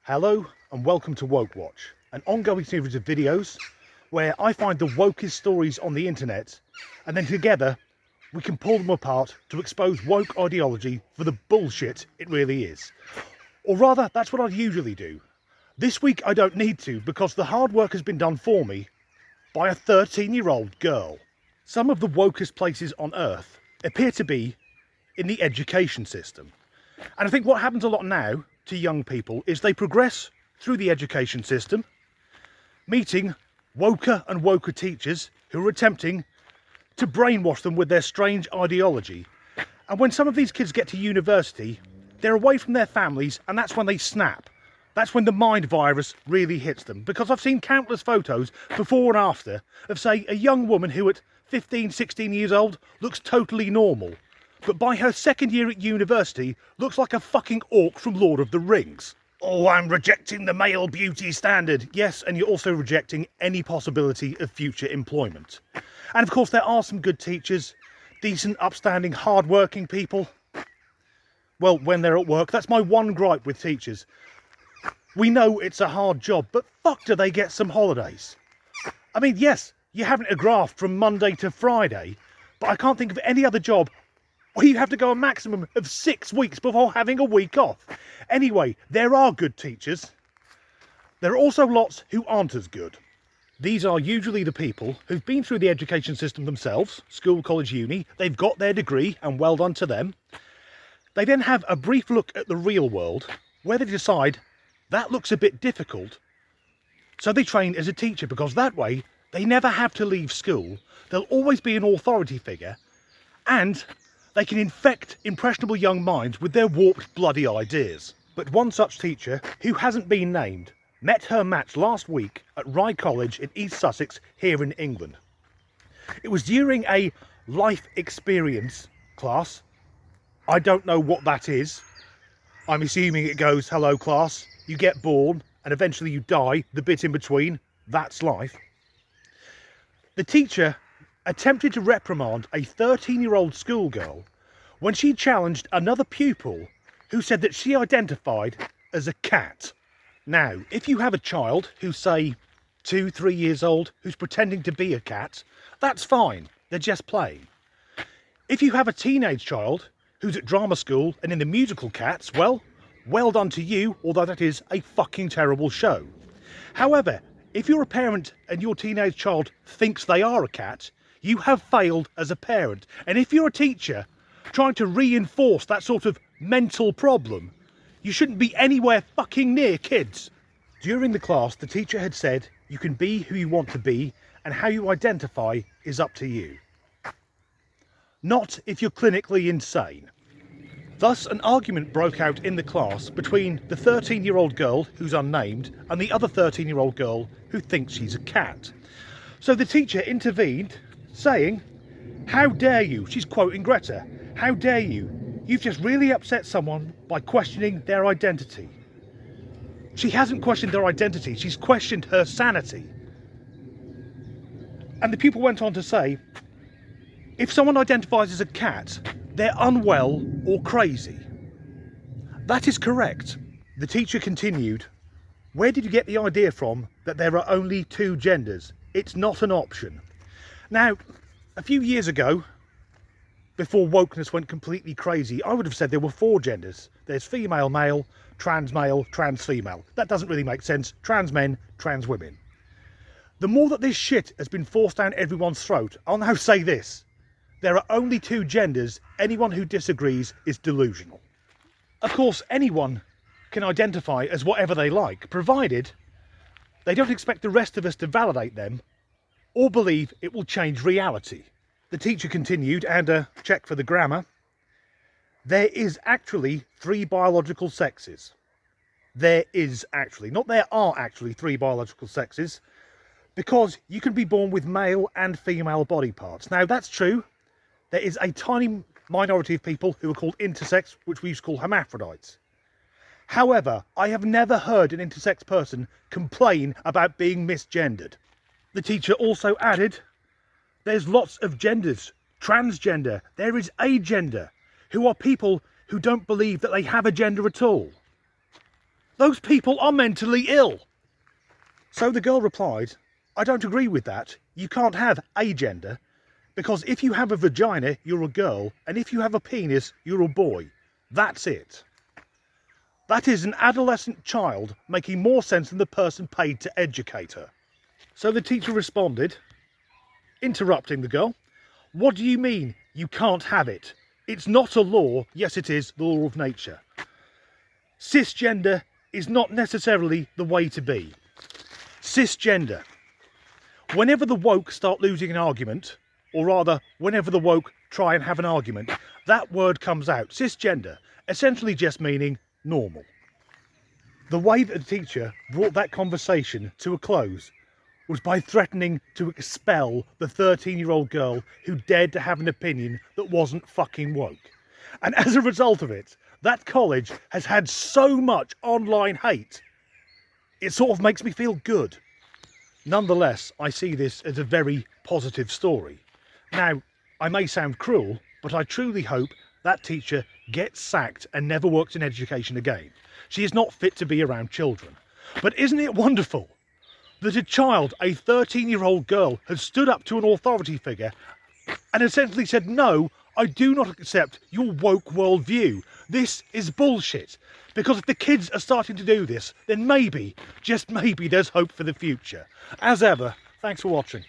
Hello and welcome to Woke Watch, an ongoing series of videos where I find the wokest stories on the internet and then together we can pull them apart to expose woke ideology for the bullshit it really is. Or rather, that's what I usually do. This week I don't need to because the hard work has been done for me by a 13-year-old girl. Some of the wokest places on earth appear to be in the education system. And I think what happens a lot now to young people is they progress through the education system, meeting woker and woker teachers who are attempting to brainwash them with their strange ideology. And when some of these kids get to university, they're away from their families, and that's when they snap. That's when the mind virus really hits them. Because I've seen countless photos before and after of, say, a young woman who at 15, 16 years old looks totally normal, but by her second year at university looks like a fucking orc from Lord of the Rings. Oh, I'm rejecting the male beauty standard. Yes, and you're also rejecting any possibility of future employment. And of course there are some good teachers, decent, upstanding, hard-working people. Well, when they're at work. That's my one gripe with teachers. We know it's a hard job, but fuck do they get some holidays. I mean, yes, you're having a graft from Monday to Friday, but I can't think of any other job where you have to go a maximum of 6 weeks before having a week off. Anyway, there are good teachers. There are also lots who aren't as good. These are usually the people who've been through the education system themselves, school, college, uni, they've got their degree, and well done to them. They then have a brief look at the real world, where they decide that looks a bit difficult, so they train as a teacher, because that way they never have to leave school, they'll always be an authority figure, and they can infect impressionable young minds with their warped bloody ideas. But one such teacher, who hasn't been named, met her match last week at Rye College in East Sussex here in England. It was during a life experience class. I don't know what that is. I'm assuming it goes, hello class, you get born and eventually you die, the bit in between, that's life. The teacher attempted to reprimand a 13-year-old schoolgirl when she challenged another pupil who said that she identified as a cat. Now, if you have a child who's, say, 2, 3 years old, who's pretending to be a cat, that's fine, they're just playing. If you have a teenage child who's at drama school and in the musical Cats, well done to you, although that is a fucking terrible show. However, if you're a parent and your teenage child thinks they are a cat, you have failed as a parent. And if you're a teacher trying to reinforce that sort of mental problem, you shouldn't be anywhere fucking near kids. During the class, the teacher had said you can be who you want to be and how you identify is up to you. Not if you're clinically insane. Thus, an argument broke out in the class between the 13-year-old girl, who's unnamed, and the other 13-year-old girl who thinks she's a cat. So the teacher intervened, saying, "How dare you?" She's quoting Greta. "How dare you? You've just really upset someone by questioning their identity." She hasn't questioned their identity, she's questioned her sanity. And the pupil went on to say, if someone identifies as a cat, they're unwell or crazy. That is correct. The teacher continued, "Where did you get the idea from that there are only 2 genders? It's not an option." Now, a few years ago, before wokeness went completely crazy, I would have said there were 4 genders. There's female, male, trans female. That doesn't really make sense. Trans men, trans women. The more that this shit has been forced down everyone's throat, I'll now say this. There are only 2 genders. Anyone who disagrees is delusional. Of course, anyone can identify as whatever they like, provided they don't expect the rest of us to validate them or believe it will change reality. The teacher continued, and check for the grammar, there is actually 3 biological sexes. There is actually, not there are actually 3 biological sexes, because you can be born with male and female body parts. Now that's true. There is a tiny minority of people who are called intersex, which we used to call hermaphrodites. However, I have never heard an intersex person complain about being misgendered. The teacher also added, there's lots of genders. Transgender, there is agender, who are people who don't believe that they have a gender at all. Those people are mentally ill. So the girl replied, I don't agree with that. You can't have a gender, because if you have a vagina, you're a girl, and if you have a penis, you're a boy. That's it. That is an adolescent child making more sense than the person paid to educate her. So the teacher responded, interrupting the girl, what do you mean you can't have it? It's not a law. Yes, it is the law of nature. Cisgender is not necessarily the way to be. Cisgender. Whenever the woke start losing an argument, or rather, whenever the woke try and have an argument, that word comes out. Cisgender, essentially just meaning normal. The way that the teacher brought that conversation to a close was by threatening to expel the 13-year-old girl who dared to have an opinion that wasn't fucking woke. And as a result of it, that college has had so much online hate, it sort of makes me feel good. Nonetheless, I see this as a very positive story. Now, I may sound cruel, but I truly hope that teacher gets sacked and never works in education again. She is not fit to be around children. But isn't it wonderful that a child, a 13-year-old girl, has stood up to an authority figure and essentially said, no, I do not accept your woke worldview. This is bullshit. Because if the kids are starting to do this, then maybe, just maybe, there's hope for the future. As ever, thanks for watching.